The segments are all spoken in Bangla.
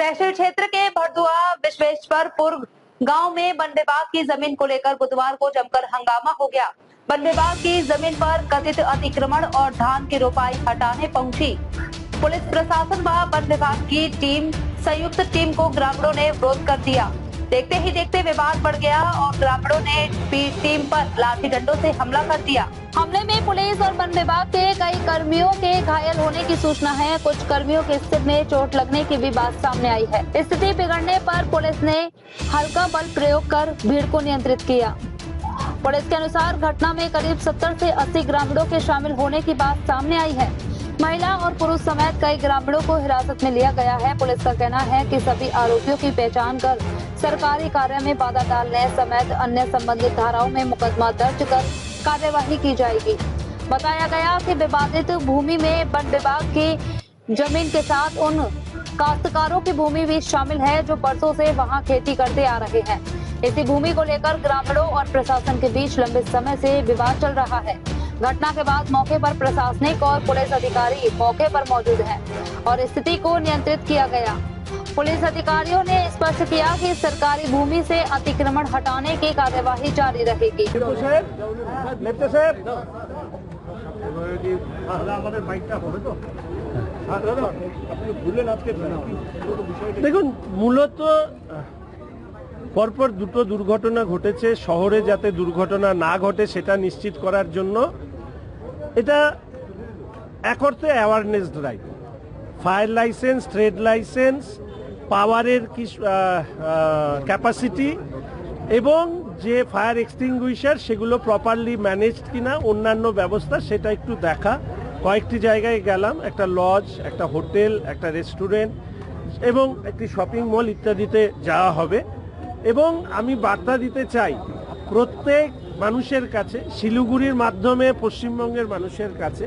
तहसील क्षेत्र के भरदुआ विश्वेश्वरपुर गांव में वन विभाग की जमीन को लेकर बुधवार को जमकर हंगामा हो गया। वन विभाग की जमीन पर कथित अतिक्रमण और धान की रोपाई हटाने पहुंची पुलिस प्रशासन व वन विभाग की संयुक्त टीम को ग्रामीणों ने विरोध कर दिया। देखते ही देखते विवाद बढ़ गया और ग्रामीणों ने टीम पर लाठी डंडों से हमला कर दिया। हमले में पुलिस और वन विभाग के कई कर्मियों के घायल होने की सूचना है। कुछ कर्मियों के सिर में चोट लगने की भी बात सामने आई है। स्थिति बिगड़ने पर पुलिस ने हल्का बल प्रयोग कर भीड़ को नियंत्रित किया। पुलिस के अनुसार घटना में करीब 70 से 80 ग्रामीणों के शामिल होने की बात सामने आई है। महिला और पुरुष समेत कई ग्रामीणों को हिरासत में लिया गया है। पुलिस का कहना है कि सभी आरोपियों की पहचान कर सरकारी कार्य में बाधा डालने समेत अन्य संबंधित धाराओं में मुकदमा दर्ज कर कार्यवाही की जाएगी। बताया गया कि विवादित भूमि में वन विभाग की जमीन के साथ उन काश्तकारों की भूमि भी शामिल है जो बरसों से वहां खेती करते आ रहे हैं। इसी भूमि को लेकर ग्रामीणों और प्रशासन के बीच लंबे समय से विवाद चल रहा है। घटना के बाद मौके पर प्रशासनिक और पुलिस अधिकारी मौके पर मौजूद हैं और स्थिति को नियंत्रित किया गया। पुलिस अधिकारियों ने स्पष्ट किया कि सरकारी भूमि से अतिक्रमण हटाने की कार्यवाही जारी रहेगी। দেখুন, মূলত পরপর দুটো দুর্ঘটনা ঘটেছে। শহরে যাতে দুর্ঘটনা না ঘটে সেটা নিশ্চিত করার জন্য এটা এক অর্থে awareness drive. Fire licence, trade licence, পাওয়ারের কি ক্যাপাসিটি এবং যে ফায়ার এক্সটিংগুইশার সেগুলো প্রপারলি ম্যানেজড কিনা, অন্যান্য ব্যবস্থা সেটা একটু দেখা। কয়েকটি জায়গায় গেলাম, একটা লজ, একটা হোটেল, একটা রেস্টুরেন্ট এবং একটি শপিং মল ইত্যাদিতে যাওয়া হবে। এবং আমি বার্তা দিতে চাই প্রত্যেক মানুষের কাছে, শিলিগুড়ির মাধ্যমে পশ্চিমবঙ্গের মানুষের কাছে,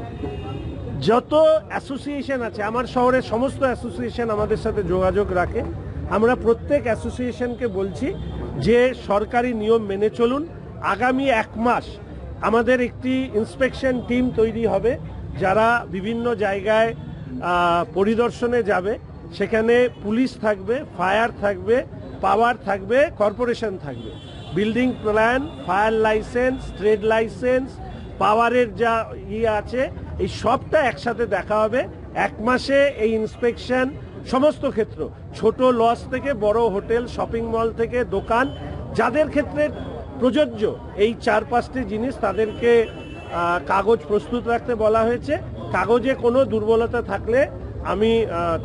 যত অ্যাসোসিয়েশন আছে, আমার শহরের সমস্ত অ্যাসোসিয়েশন আমাদের সাথে যোগাযোগ রাখে। আমরা প্রত্যেক অ্যাসোসিয়েশনকে বলছি যে সরকারি নিয়ম মেনে চলুন। আগামী 1 মাস আমাদের একটি ইন্সপেকশন টিম তৈরি হবে যারা বিভিন্ন জায়গায় পরিদর্শনে যাবে। সেখানে পুলিশ থাকবে, ফায়ার থাকবে, পাওয়ার থাকবে, কর্পোরেশন থাকবে। Building plan, fire licence, trade licence, পাওয়ারের যা আছে এই সবটা একসাথে দেখা হবে। 1 মাসে এই ইন্সপেকশন সমস্ত ক্ষেত্র, ছোট লজ থেকে বড় হোটেল, শপিং মল থেকে দোকান, যাদের ক্ষেত্রে প্রযোজ্য এই 4-5টি জিনিস তাদেরকে কাগজ প্রস্তুত রাখতে বলা হয়েছে। কাগজে কোনো দুর্বলতা থাকলে আমি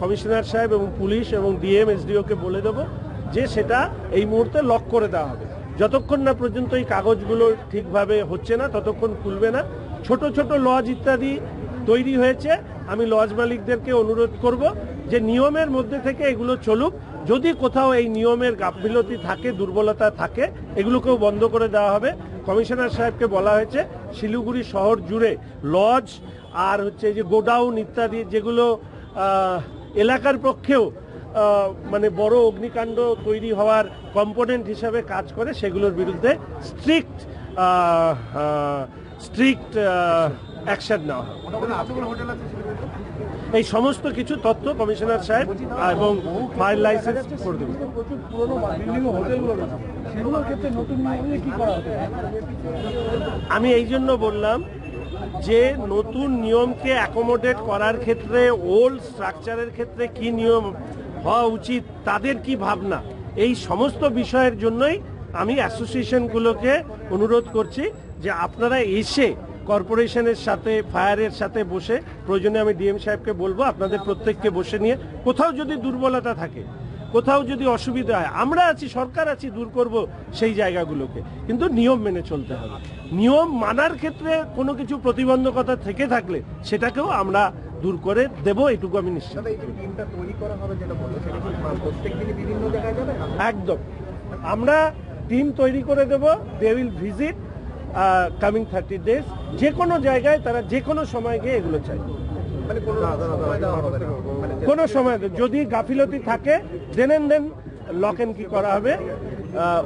কমিশনার সাহেব এবং পুলিশ এবং ডিএম এসডিওকে বলে দেবো যে সেটা এই মুহূর্তে লক করে দেওয়া হবে। যতক্ষণ না পর্যন্ত এই কাগজগুলো ঠিকভাবে হচ্ছে না ততক্ষণ খুলবে না। ছোট ছোট লজ ইত্যাদি তৈরি হয়েছে, আমি লজ মালিকদেরকে অনুরোধ করব যে নিয়মের মধ্যে থেকে এগুলো চলুক। যদি কোথাও এই নিয়মের গাফিলতি থাকে, দুর্বলতা থাকে, এগুলোকেও বন্ধ করে দেওয়া হবে। কমিশনার সাহেবকে বলা হয়েছে শিলিগুড়ি শহর জুড়ে লজ আর হচ্ছে যে গোডাউন ইত্যাদি যেগুলো এলাকার পক্ষেও মানে বড় অগ্নিকাণ্ড তৈরি হওয়ার কম্পোনেন্ট হিসাবে কাজ করে, সেগুলোর বিরুদ্ধে স্ট্রিক্ট অ্যাকশন নেওয়া হবে। এই সমস্ত কিছু তথ্য কমিশনার সাহেব এবং ফায়ার লাইসেন্স করে দেবেন। আমি এই জন্য বললাম যে নতুন নিয়মকে অ্যাকোমোডেট করার ক্ষেত্রে, ওল্ড স্ট্রাকচারের ক্ষেত্রে কি নিয়ম হওয়া উচিত, তাদের কি ভাবনা, এই সমস্ত বিষয়ের জন্যই আমি অ্যাসোসিয়েশনগুলোকে অনুরোধ করছি যে আপনারা এসে কর্পোরেশনের সাথে, ফায়ারের সাথে বসে, প্রয়োজনে আমি ডিএম সাহেবকে বলবো আপনাদের প্রত্যেককে বসে নিয়ে কোথাও যদি দুর্বলতা থাকে, কোথাও যদি অসুবিধা হয়, আমরা আছি, সরকার আছি, দূর করব সেই জায়গাগুলোকে। কিন্তু নিয়ম মেনে চলতে হবে। নিয়ম মানার ক্ষেত্রে কোনো কিছু প্রতিবন্ধকতা থেকে থাকলে সেটাকেও আমরা দূর করে দেব, এটুকু আমি নিশ্চিত। একদম, আমরা টিম তৈরি করে দেব। They will visit coming 30 days, যে কোনো জায়গায় তারা যে কোনো সময় গিয়ে এগুলো চাই। কোনো সময় যদি গাফিলতি থাকে দেন লক এন্ড কি করা হবে,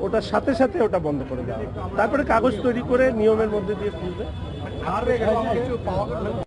ওটার সাথে সাথে ওটা বন্ধ করে দেওয়া হবে। তারপরে কাগজ তৈরি করে নিয়মের মধ্যে দিয়ে খুলবে।